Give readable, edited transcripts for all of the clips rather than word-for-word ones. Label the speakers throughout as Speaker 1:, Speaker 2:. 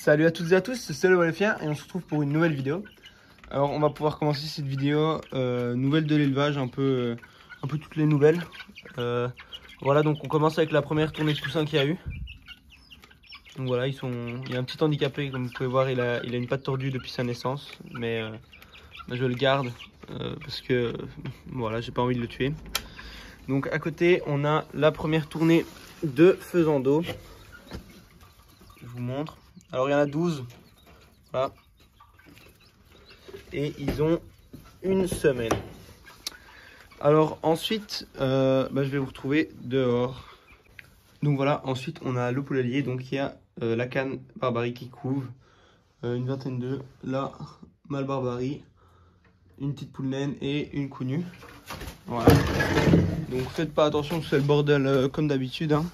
Speaker 1: Salut à toutes et à tous, c'est le Wolfien et on se retrouve pour une nouvelle vidéo. Alors on va pouvoir commencer cette vidéo nouvelle de l'élevage, un peu toutes les nouvelles. Voilà, donc on commence avec la première tournée de poussins qu'il y a eu. Donc voilà, il y a un petit handicapé, comme vous pouvez voir, il a une patte tordue depuis sa naissance, mais je le garde parce que voilà, j'ai pas envie de le tuer. Donc à côté, on a la première tournée de Faisando. Je vous montre. Alors il y en a 12. Voilà. Et ils ont une semaine. Alors ensuite, je vais vous retrouver dehors. Donc voilà, ensuite on a le poulailler. Donc il y a la canne Barbarie qui couve. Une vingtaine d'œufs. Là, mâle Barbarie. Une petite poule naine et une coup nue. Voilà. Donc faites pas attention, c'est le bordel comme d'habitude. Hein.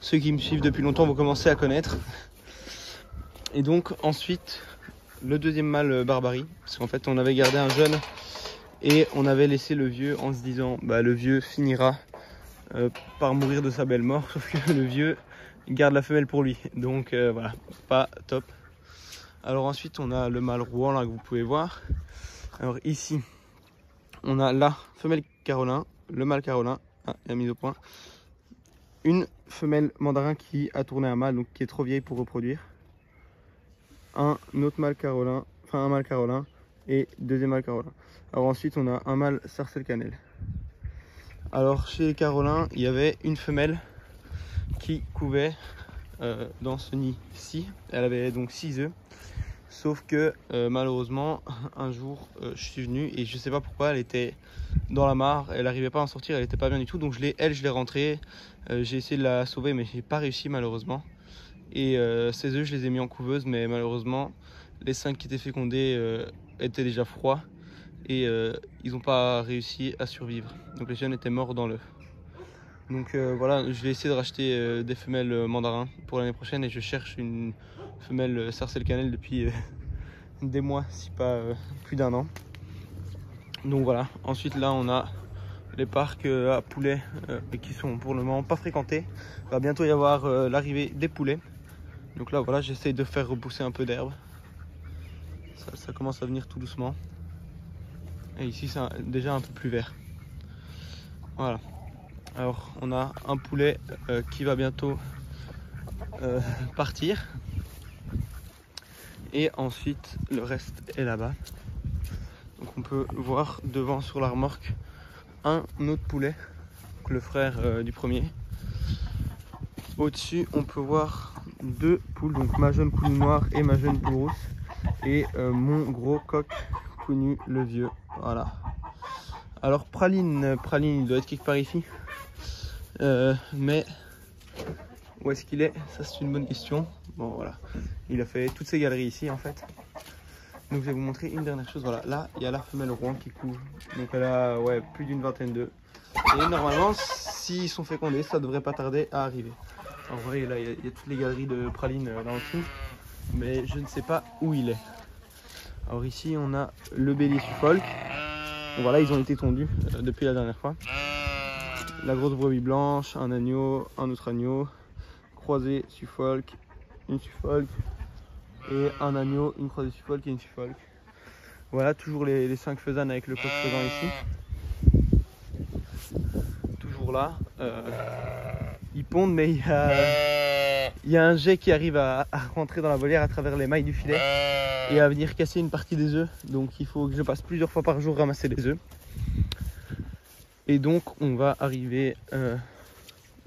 Speaker 1: Ceux qui me suivent depuis longtemps vont commencer à connaître. Et donc ensuite, le deuxième mâle Barbarie. Parce qu'en fait on avait gardé un jeune et on avait laissé le vieux en se disant le vieux finira par mourir de sa belle mort. Sauf que le vieux garde la femelle pour lui. Donc voilà, pas top. Alors ensuite on a le mâle Rouen là que vous pouvez voir. Alors ici on a la femelle Carolin, le mâle Carolin, il a mis au point. Une femelle mandarin qui a tourné un mâle, donc qui est trop vieille pour reproduire. Un autre mâle Carolin, enfin un mâle Carolin et deuxième mâle Carolin. Alors ensuite on a un mâle Sarcelle Cannelle. Alors chez les Carolins, il y avait une femelle qui couvait dans ce nid-ci. Elle avait donc 6 œufs. Sauf que malheureusement, un jour, je suis venu et je sais pas pourquoi, elle était dans la mare, elle n'arrivait pas à en sortir, elle était pas bien du tout. Donc je l'ai rentrée, j'ai essayé de la sauver mais j'ai pas réussi malheureusement. Et ces œufs, je les ai mis en couveuse, mais malheureusement, les 5 qui étaient fécondés étaient déjà froids et ils n'ont pas réussi à survivre. Donc les jeunes étaient morts dans l'œuf. Donc voilà, je vais essayer de racheter des femelles mandarins pour l'année prochaine et je cherche une femelle Sarcelle Cannelle depuis des mois, si pas plus d'un an. Donc voilà, ensuite là on a les parcs à poulets qui sont pour le moment pas fréquentés. Il va bientôt y avoir l'arrivée des poulets. Donc là voilà, j'essaye de faire repousser un peu d'herbe. Ça commence à venir tout doucement. Et ici c'est déjà un peu plus vert. Voilà. Alors on a un poulet qui va bientôt partir. Et ensuite le reste est là-bas. Donc on peut voir devant sur la remorque un autre poulet, le frère du premier. Au-dessus on peut voir deux poules, donc ma jeune poule noire et ma jeune poule rousse. Et mon gros coq connu, le vieux. Voilà. Alors Praline, il doit être quelque part ici. Mais où est-ce qu'il est? Ça c'est une bonne question. Bon voilà, il a fait toutes ces galeries ici en fait. Donc je vais vous montrer une dernière chose. Voilà, là il y a la femelle Rouen qui couve. Donc elle a plus d'une vingtaine d'œufs. Et normalement, s'ils sont fécondés, ça devrait pas tarder à arriver. En vrai, là il y a toutes les galeries de Praline là en dessous. Mais je ne sais pas où il est. Alors ici on a le bélier Suffolk. Donc voilà, ils ont été tondus depuis la dernière fois. La grosse brebis blanche, un agneau, un autre agneau, croisé Suffolk, une Suffolk et un agneau, une croisée Suffolk et une Suffolk. Voilà, toujours les 5 faisanes avec le coq faisan ici. Toujours là. Ils pondent, mais il y a un jet qui arrive à rentrer dans la volière à travers les mailles du filet et à venir casser une partie des œufs. Donc il faut que je passe plusieurs fois par jour ramasser les œufs. Et donc on va arriver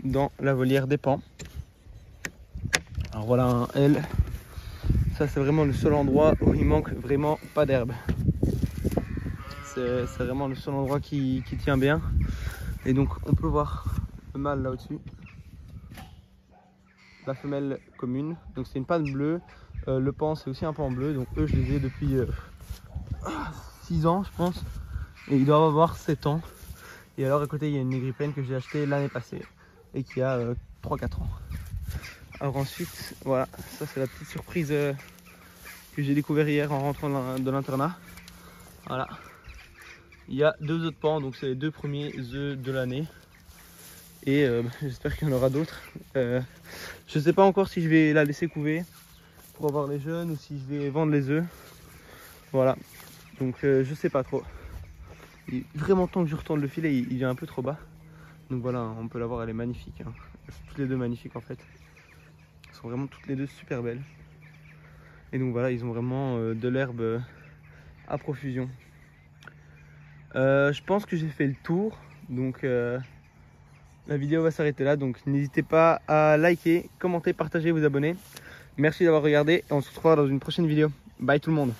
Speaker 1: dans la volière des pans. Alors voilà un L. Ça c'est vraiment le seul endroit où il manque vraiment pas d'herbe. C'est vraiment le seul endroit qui tient bien. Et donc on peut voir le mâle là au-dessus. La femelle commune. Donc c'est une panne bleue. Le pan c'est aussi un pan bleu. Donc eux je les ai depuis 6 ans je pense. Et ils doivent avoir 7 ans. Et alors à côté il y a une négripaine que j'ai achetée l'année passée. Et qui a 3-4 ans. Alors ensuite, voilà, ça c'est la petite surprise que j'ai découvert hier en rentrant de l'internat. Voilà. Il y a 2 autres pans, donc c'est les 2 premiers œufs de l'année. Et j'espère qu'il y en aura d'autres. Je sais pas encore si je vais la laisser couver pour avoir les jeunes ou si je vais vendre les œufs. Voilà, donc je sais pas trop. Vraiment tant que je retourne le filet, il est un peu trop bas. Donc voilà, on peut la voir, elle est magnifique. Hein. Elles sont toutes les deux magnifiques en fait. Elles sont vraiment toutes les deux super belles. Et donc voilà, ils ont vraiment de l'herbe à profusion. Je pense que j'ai fait le tour. Donc la vidéo va s'arrêter là. Donc n'hésitez pas à liker, commenter, partager, vous abonner. Merci d'avoir regardé et on se retrouvera dans une prochaine vidéo. Bye tout le monde.